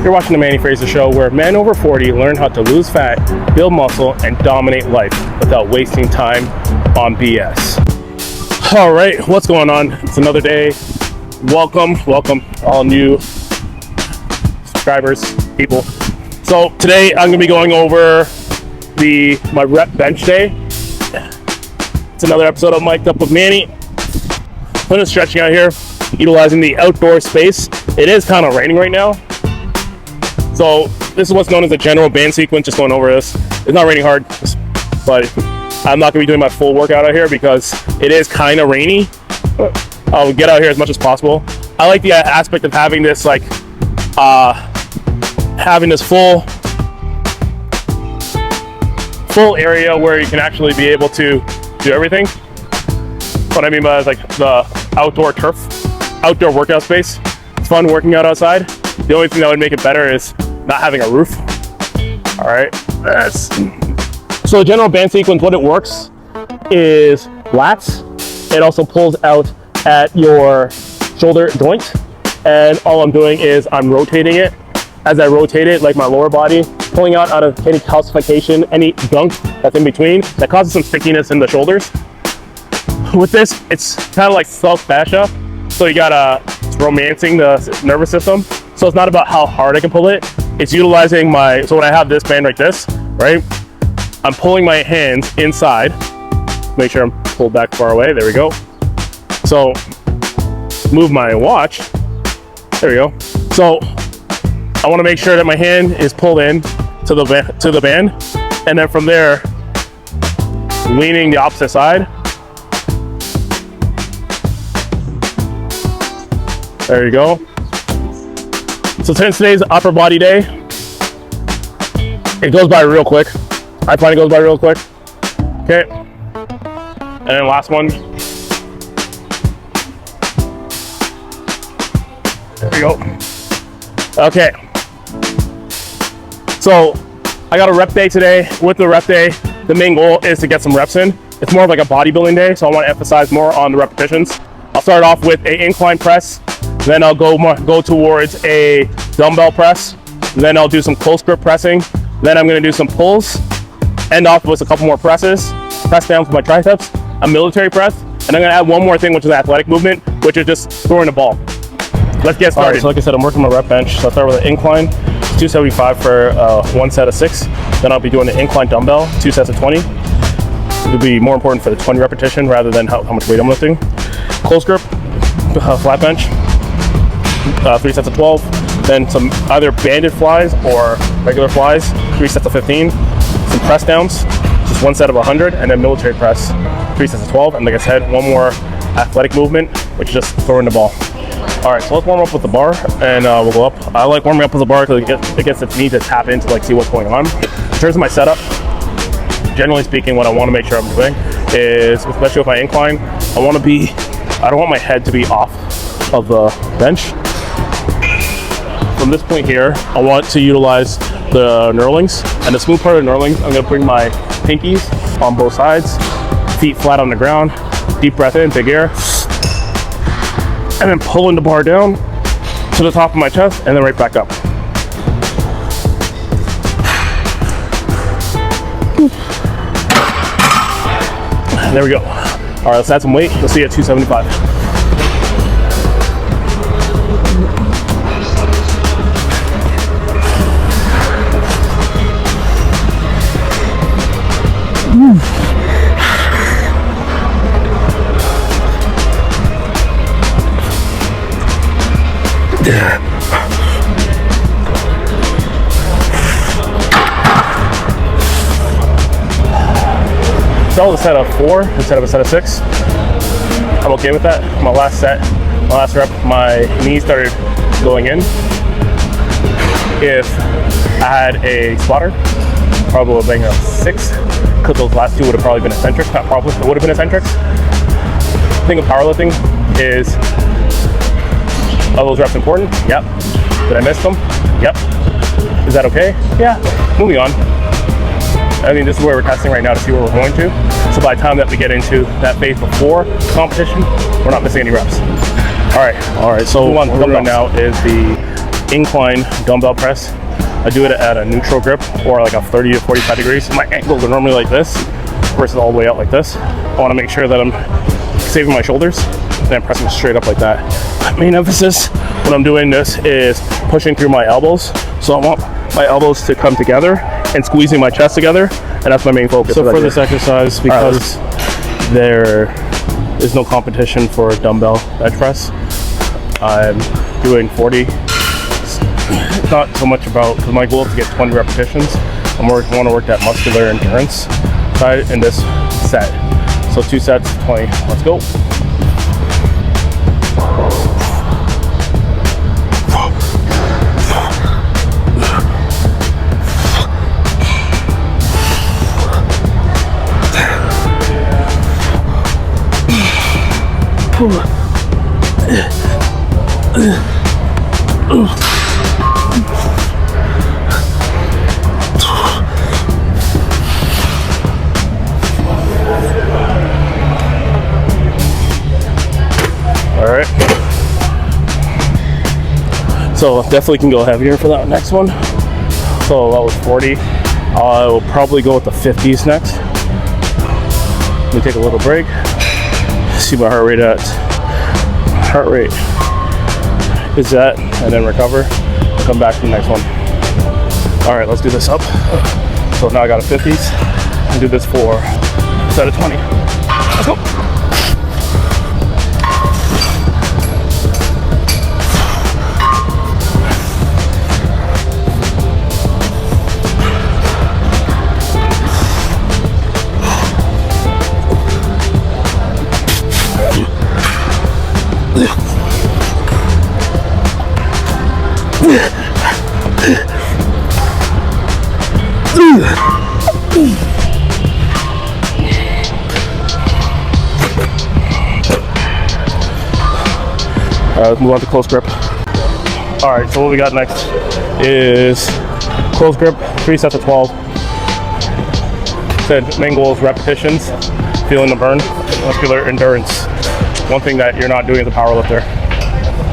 You're watching the Manny Fraser Show, where men over 40 learn how to lose fat, build muscle, and dominate life without wasting time on BS. All right, what's going on? It's another day. Welcome, all new subscribers, people. So today I'm gonna be going over my rep bench day. It's another episode of Mic'd Up with Manny. I'm just stretching out here, utilizing the outdoor space. It is kind of raining right now. So this is what's known as a general band sequence, just going over this. It's not raining hard, but I'm not gonna be doing my full workout out here because it is kind of rainy. I'll get out here as much as possible. I like the aspect of having this full area where you can actually be able to do everything. What I mean by like the outdoor workout space. It's fun working out outside. The only thing that would make it better is not having a roof. All right, so the general band sequence, what it works is lats. It also pulls out at your shoulder joint, and all I'm doing is I'm rotating it. As I rotate it, like my lower body, pulling out of any calcification, any gunk that's in between that causes some stickiness in the shoulders. With this, it's kind of like soft fascia, so you gotta, it's romancing the nervous system. So it's not about how hard I can pull it. It's utilizing so when I have this band like this, right? I'm pulling my hands inside. Make sure I'm pulled back far away. There we go. So move my watch. There we go. So I want to make sure that my hand is pulled in to the band, and then from there, leaning the opposite side. There you go. So since today's upper body day, it goes by real quick. I find it goes by real quick. Okay. And then last one. There we go. Okay. So I got a rep day today. With the rep day, the main goal is to get some reps in. It's more of like a bodybuilding day, so I want to emphasize more on the repetitions. I'll start off with an incline press. Then I'll go towards a dumbbell press. Then I'll do some close grip pressing. Then I'm gonna do some pulls. End off with a couple more press downs with my triceps, a military press, and I'm gonna add one more thing, which is athletic movement, which is just throwing the ball. Let's get started. All right, so like I said, I'm working my rep bench. So I'll start with an incline, 275 for one set of 6. Then I'll be doing the incline dumbbell, 2 sets of 20. It'll be more important for the 20 repetition rather than how much weight I'm lifting. Close grip, flat bench, 3 sets of 12, then some either banded flies or regular flies, 3 sets of 15, some press downs, just 1 set of 100, and then military press, 3 sets of 12, and like I said, one more athletic movement, which is just throwing the ball. All right, so let's warm up with the bar, and we'll go up. I like warming up with the bar because it gets me to tap into see what's going on. In terms of my setup, generally speaking, what I want to make sure I'm doing is, especially with my incline, I don't want my head to be off of the bench. From this point here, I want to utilize the knurlings, and the smooth part of the knurlings, I'm gonna bring my pinkies on both sides, feet flat on the ground, deep breath in, big air, and then pulling the bar down to the top of my chest, and then right back up. There we go. All right, let's add some weight. You'll see at 275. So a set of 4 instead of a set of 6. I'm okay with that. My last rep, my knees started going in. If I had a spotter, probably would have been a 6, because those last 2 would have probably been eccentrics. Not probably, it would have been eccentrics. The thing of powerlifting is, are those reps important? Yep. Did I miss them? Yep. Is that okay? Yeah. Moving on. I mean, this is where we're testing right now to see where we're going to. So by the time that we get into that phase before competition, we're not missing any reps. All right. So what we're doing now is the incline dumbbell press. I do it at a neutral grip, or like a 30 to 45 degrees. My ankles are normally like this versus all the way out like this. I want to make sure that I'm saving my shoulders and then pressing straight up like that. Main emphasis when I'm doing this is pushing through my elbows. So I want my elbows to come together and squeezing my chest together, and that's my main focus. So for this exercise, because there is no competition for dumbbell bench press, I'm doing 40. It's not so much about, because my goal is to get 20 repetitions. I want to work that muscular endurance side in this set. So 2 sets, 20. Let's go. Alright, so definitely can go heavier for that next one. So that was 40. I will probably go with the 50s next. Let me take a little break, see my heart rate is at, and then recover. Come back to the next one. Alright, let's do this up. So now I got a 50s, and do this for a set of 20. Let's go. Let's move on to close grip. Alright, so what we got next is close grip, 3 sets of 12. Said main goal is repetitions, feeling the burn, muscular endurance. One thing that you're not doing as a power lifter,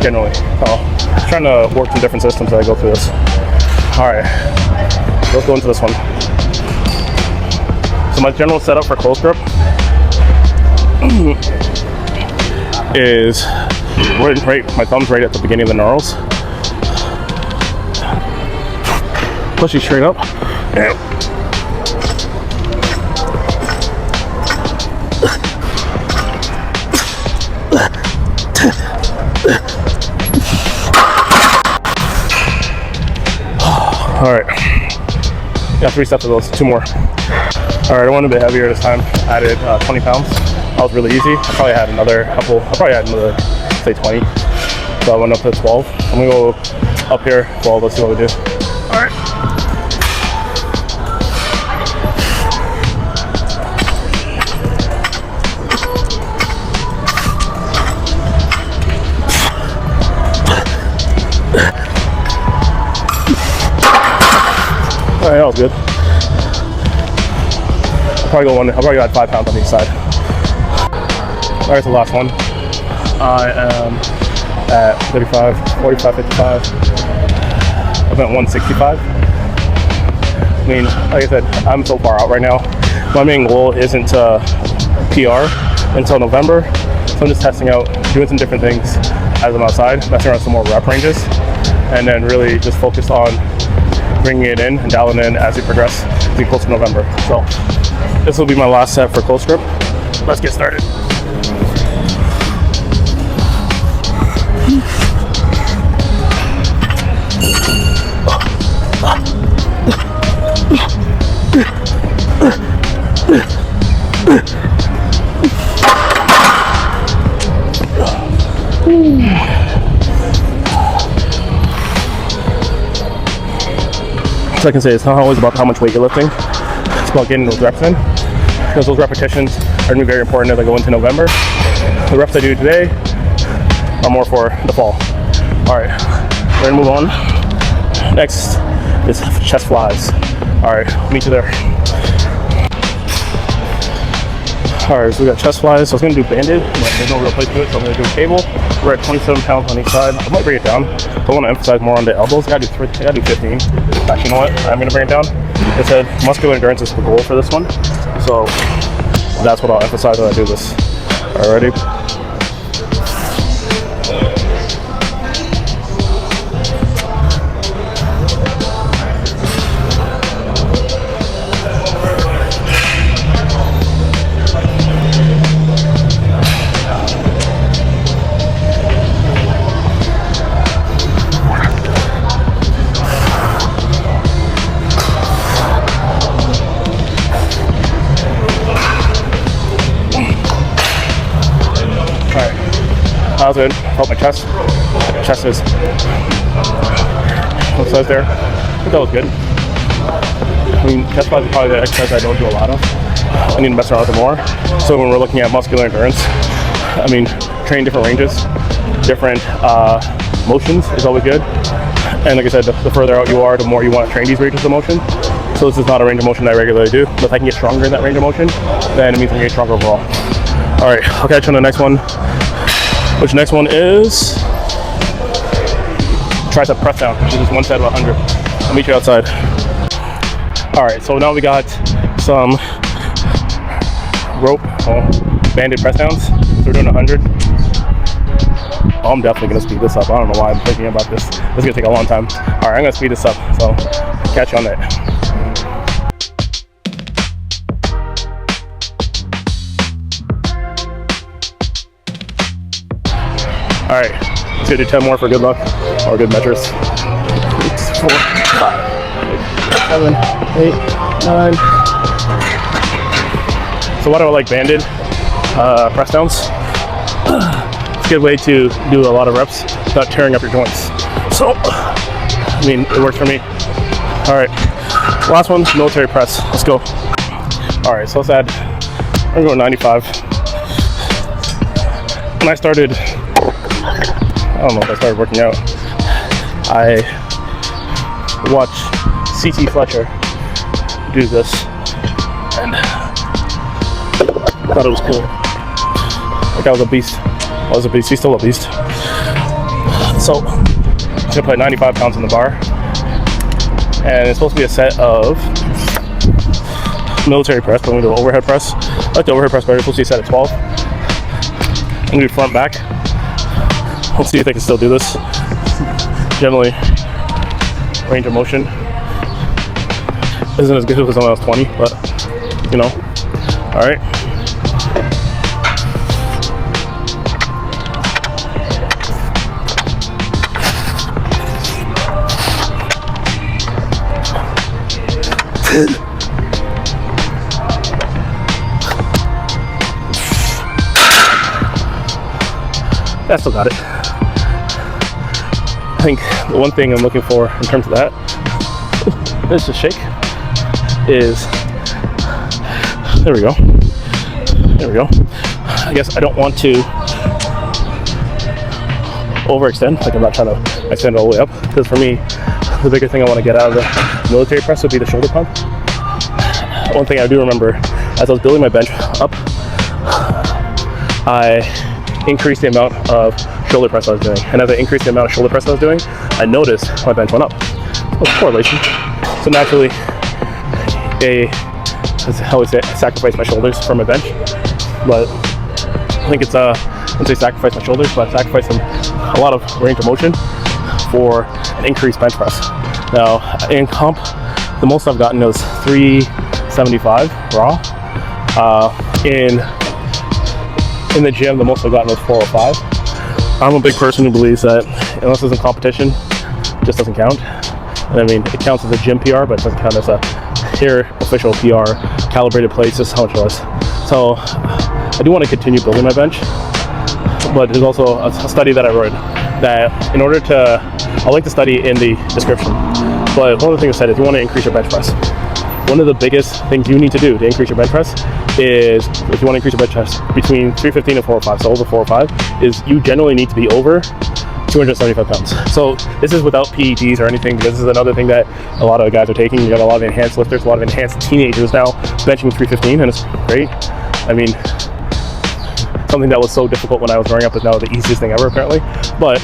generally. I'm trying to work some different systems as I go through this. Alright, let's go into this one. So my general setup for close grip is right, my thumb's right at the beginning of the knurls. Pushing straight up. Alright, got 3 sets of those, 2 more. Alright, I went a bit heavier this time, added 20 pounds. That was really easy. I probably had another, say 20. So I went up to 12. I'm gonna go up here, 12, let's see what we do. Alright. Alright, that was good. I'll probably got 5 pounds on each side. Alright, the last one. I am at 35, 45, 55. I'm at 165. I mean, like I said, I'm so far out right now. My main goal isn't to PR until November. So I'm just testing out, doing some different things as I'm outside, messing around some more rep ranges, and then really just focus on bringing it in and dialing in as we progress to be close to November. So this will be my last set for close grip. Let's get started. So I can say it's not always about how much weight you're lifting. It's about getting those reps in, because those repetitions are going to be very important as I go into November. The reps I do today are more for the fall. All right, we're gonna move on. Next is chest flies. All right, meet you there. Alright, so we got chest flies. So I was gonna do banded, but there's no real place to it, so I'm gonna do a cable. We're at 27 pounds on each side. I might bring it down. So I want to emphasize more on the elbows. I gotta do 15. Actually, you know what? I'm gonna bring it down. It said muscular endurance is the goal for this one, so that's what I'll emphasize when I do this. Alrighty. That was good. Felt my chest. Chest is what size there. I think that was good. I mean, chest flies is probably the exercise I don't do a lot of. I need to mess around with it more. So when we're looking at muscular endurance, I mean, train different ranges, different motions is always good. And like I said, the further out you are, the more you want to train these ranges of motion. So this is not a range of motion that I regularly do, but if I can get stronger in that range of motion, then it means I'm getting stronger overall. All right, I'll catch you on the next one. Which next one is tricep press down, which is one set of 100. I'll meet you outside. All right, so now we got some rope, banded press downs. So we're doing 100. Oh, I'm definitely gonna speed this up. I don't know why I'm thinking about this. This is gonna take a long time. All right, I'm gonna speed this up. So catch you on that. All right, let's go do 10 more for good luck or good measures. 6, 4, 5, 6, 7, 8, 9. So why do I like banded press downs? It's a good way to do a lot of reps without tearing up your joints. So, I mean, it works for me. All right, last one, military press. Let's go. All right, so let's add, I'm going 95. When I started, I don't know if I started working out, I watched CT Fletcher do this and I thought it was cool. Like I was a beast. I was a beast. He's still a beast. So I'm gonna put 95 pounds in the bar, and it's supposed to be a set of military press, but I'm gonna do an overhead press. I like the overhead press better. It's supposed to be a set of 12. I'm gonna do front back. Let's see if I can still do this. Generally, range of motion isn't as good as when I was 20, but you know. All right. I still got it. I think the one thing I'm looking for in terms of that, this is a shake, is, there we go. There we go. I guess I don't want to overextend, like I'm not trying to extend it all the way up, because for me, the bigger thing I want to get out of the military press would be the shoulder pump. One thing I do remember, as I was building my bench up, I increased the amount of shoulder press I was doing. And as I increased the amount of shoulder press I was doing, I noticed my bench went up. So it's correlation. So naturally, that's how I say, I sacrifice my shoulders for my bench. But I think it's, I wouldn't say sacrifice my shoulders, but sacrificing a lot of range of motion for an increased bench press. Now, in comp, the most I've gotten is 375 raw. In the gym, the most I've gotten was 405. I'm a big person who believes that unless it's in competition, it just doesn't count. And I mean, it counts as a gym PR, but it doesn't count as a here official PR, calibrated plates, just how much it was. So I do want to continue building my bench, but there's also a study that I read that in order to, I'll link the study in the description, but one of the things I said is you want to increase your bench press. One of the biggest things you need to do to increase your bench press is, if you want to increase your bench press between 315 and 405, so over 405, is you generally need to be over 275 pounds. So this is without PEDs or anything, because this is another thing that a lot of guys are taking. You got a lot of enhanced lifters, a lot of enhanced teenagers now benching 315, and it's great. I mean, something that was so difficult when I was growing up is now the easiest thing ever, apparently. But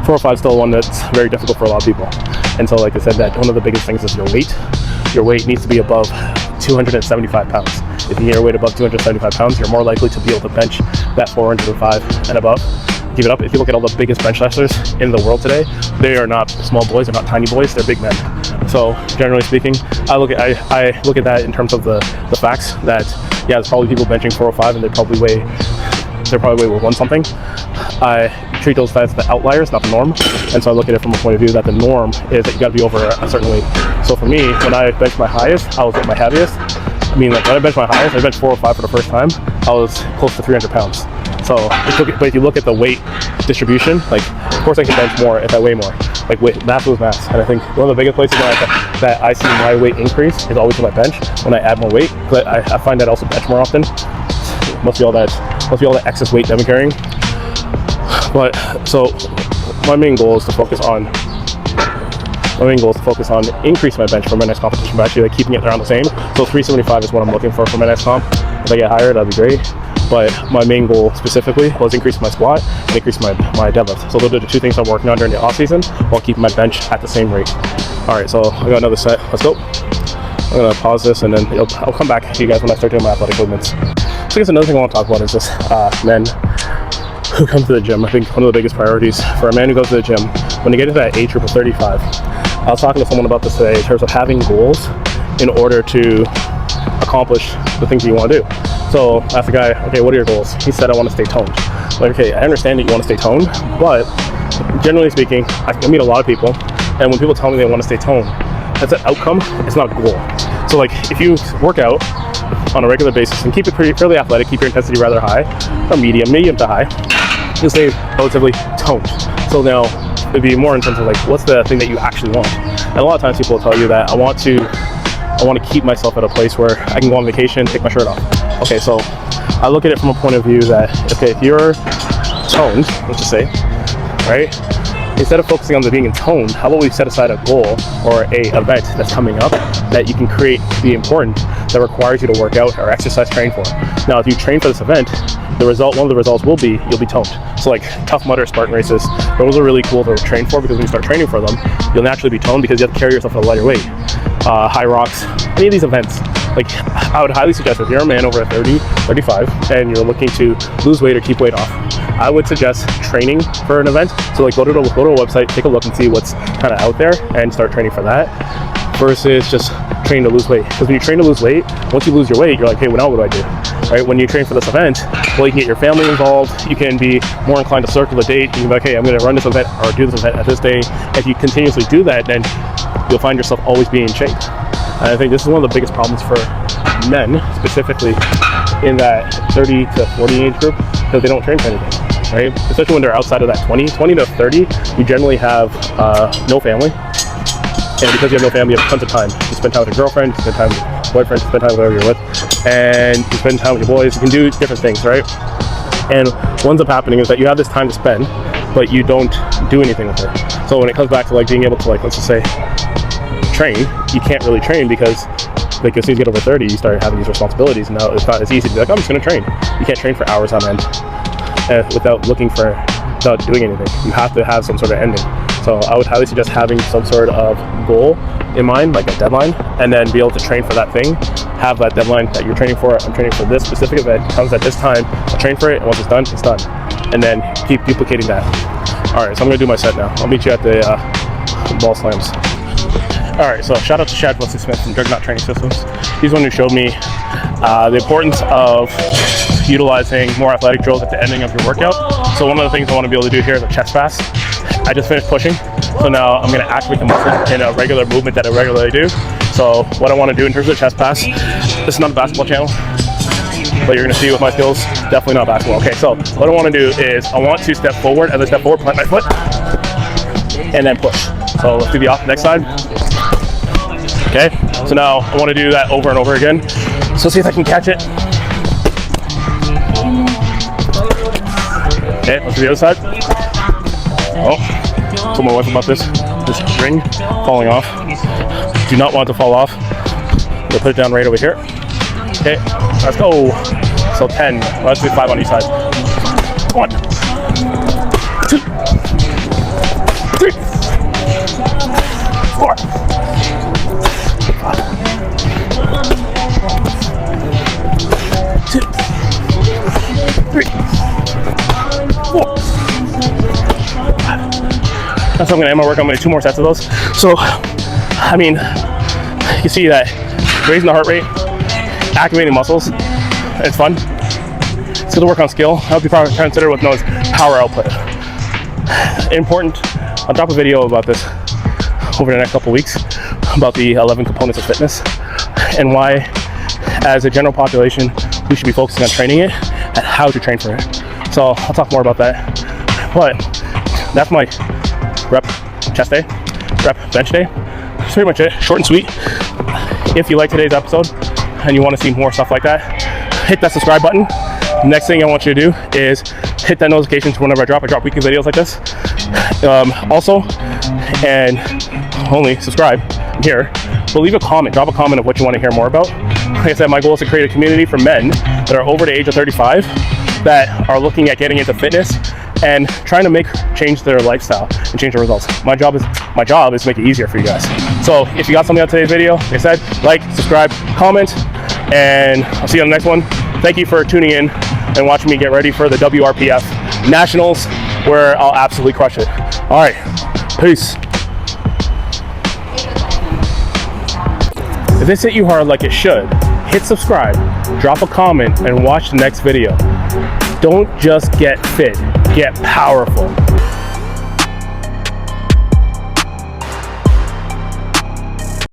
405 is still one that's very difficult for a lot of people. And so, like I said, that one of the biggest things is your weight. Your weight needs to be above 275 pounds. If you get your weight above 275 pounds, you're more likely to be able to bench that 405 and above. Give it up. If you look at all the biggest bench pressers in the world today, they are not small boys, they're not tiny boys, they're big men. So generally speaking, I look at that in terms of the facts that, yeah, there's probably people benching 405 and they probably weigh 1 something. I treat those as the outliers, not the norm. And so I look at it from a point of view that the norm is that you got to be over a certain weight. So for me, when I benched my highest, I was at my heaviest. I mean, like when I benched my highest, I benched 405 for the first time. I was close to 300 pounds. So, but if you look at the weight distribution, like, of course I can bench more if I weigh more. Like, mass was mass. And I think one of the biggest places that I see my weight increase is always with my bench when I add more weight. But I find that I also bench more often. Must be all that excess weight that I'm carrying. But so my main goal is to focus on increasing my bench for my next competition, but actually like keeping it around the same. So 375 is what I'm looking for my next comp. If I get higher, that'd be great. But my main goal specifically was increase my squat and increase my deadlift. So those are the two things I'm working on during the off season while keeping my bench at the same rate. All right, so I got another set. Let's go. I'm gonna pause this and then I'll come back to you guys when I start doing my athletic movements. So I guess another thing I want to talk about is just men who come to the gym. I think one of the biggest priorities for a man who goes to the gym, when you get to that age group of 35, I was talking to someone about this today in terms of having goals in order to accomplish the things that you want to do. So I asked the guy, okay, what are your goals? He said, I want to stay toned. Like, okay, I understand that you want to stay toned, but generally speaking, I meet a lot of people, and when people tell me they want to stay toned, that's an outcome, it's not a goal. So like, if you work out on a regular basis and keep it fairly athletic, keep your intensity rather high, or medium to high, you'll stay relatively toned. So now, it'd be more in terms of like, what's the thing that you actually want? And a lot of times people will tell you that I want to keep myself at a place where I can go on vacation, take my shirt off. Okay, so I look at it from a point of view that, okay, if you're toned, let's just say, right? Instead of focusing on the being toned, how about we set aside a goal or a event that's coming up that you can create be important that requires you to work out or exercise train for. Now, if you train for this event, one of the results will be you'll be toned. So like Tough Mudder, Spartan races, those are really cool to train for because when you start training for them, you'll naturally be toned because you have to carry yourself at a lighter weight. High rocks, any of these events, like I would highly suggest if you're a man over 30, 35 and you're looking to lose weight or keep weight off, I would suggest training for an event. So like go to a website, take a look and see what's kind of out there and start training for that versus just training to lose weight. Because when you train to lose weight, once you lose your weight, you're like, hey, well, now what do I do? Right? When you train for this event, well, you can get your family involved. You can be more inclined to circle the date. You can be like, hey, I'm going to run this event or do this event at this day. If you continuously do that, then you'll find yourself always being in shape. And I think this is one of the biggest problems for men, specifically in that 30 to 40 age group, because they don't train for anything, right? Especially when they're outside of that 20 to 30, you generally have no family. And because you have no family, you have tons of time. You spend time with your girlfriend, you spend time with your boyfriend, you spend time with whoever you're with, and you spend time with your boys. You can do different things, right? And what ends up happening is that you have this time to spend, but you don't do anything with it. So when it comes back to like being able to like, let's just say, train, you can't really train because like as soon as you get over 30, you start having these responsibilities. And now it's not as easy to be like, I'm just going to train. You can't train for hours on end without doing anything. You have to have some sort of ending. So I would highly suggest having some sort of goal in mind, like a deadline, and then be able to train for that thing. Have that deadline that you're training for. I'm training for this specific event. It comes at this time. I'll train for it, and once it's done, it's done. And then keep duplicating that. All right, so I'm gonna do my set now. I'll meet you at the ball slams. All right, so shout out to Shad Wesley-Smith from Juggernaut Training Systems. He's the one who showed me the importance of utilizing more athletic drills at the ending of your workout. So one of the things I want to be able to do here is a chest pass. I just finished pushing, so now I'm going to activate the muscle in a regular movement that I regularly do. So what I want to do in terms of the chest pass, this is not a basketball channel, but you're going to see with my skills, definitely not basketball. Okay, so what I want to do is I want to step forward, as I step forward, plant my foot, and then push. So let's do the next side. Okay, so now I want to do that over and over again. So see if I can catch it. Okay, let's do the other side. Oh, told my wife about this ring falling off. Do not want it to fall off. We'll put it down right over here. Okay, let's go. So 10. Let's do 5 on each side. 1, 2, 3, 4, 2, 3, 4. That's how I'm gonna end my work. I'm gonna do 2 more sets of those. So, I mean, you see that raising the heart rate, activating muscles, it's fun. It's good to work on skill. I would be probably consider what's known as power output. Important. I'll drop a video about this over the next couple weeks about the 11 components of fitness and why, as a general population, we should be focusing on training it and how to train for it. So I'll talk more about that. But that's my rep chest day, rep bench day. That's pretty much it. Short and sweet. If you like today's episode and you want to see more stuff like that, hit that subscribe button. Next thing I want you to do is hit that notification to whenever I drop weekly videos like this. Also, and only subscribe here, but leave a comment, drop a comment of what you want to hear more about. Like I said, my goal is to create a community for men that are over the age of 35 that are looking at getting into fitness and trying to change their lifestyle and change their results. My job is to make it easier for you guys. So if you got something out of today's video, like I said, like, subscribe, comment, and I'll see you on the next one. Thank you for tuning in and watching me get ready for the WRPF Nationals, where I'll absolutely crush it. All right, peace. If this hit you hard like it should, hit subscribe, drop a comment, and watch the next video. Don't just get fit, get powerful.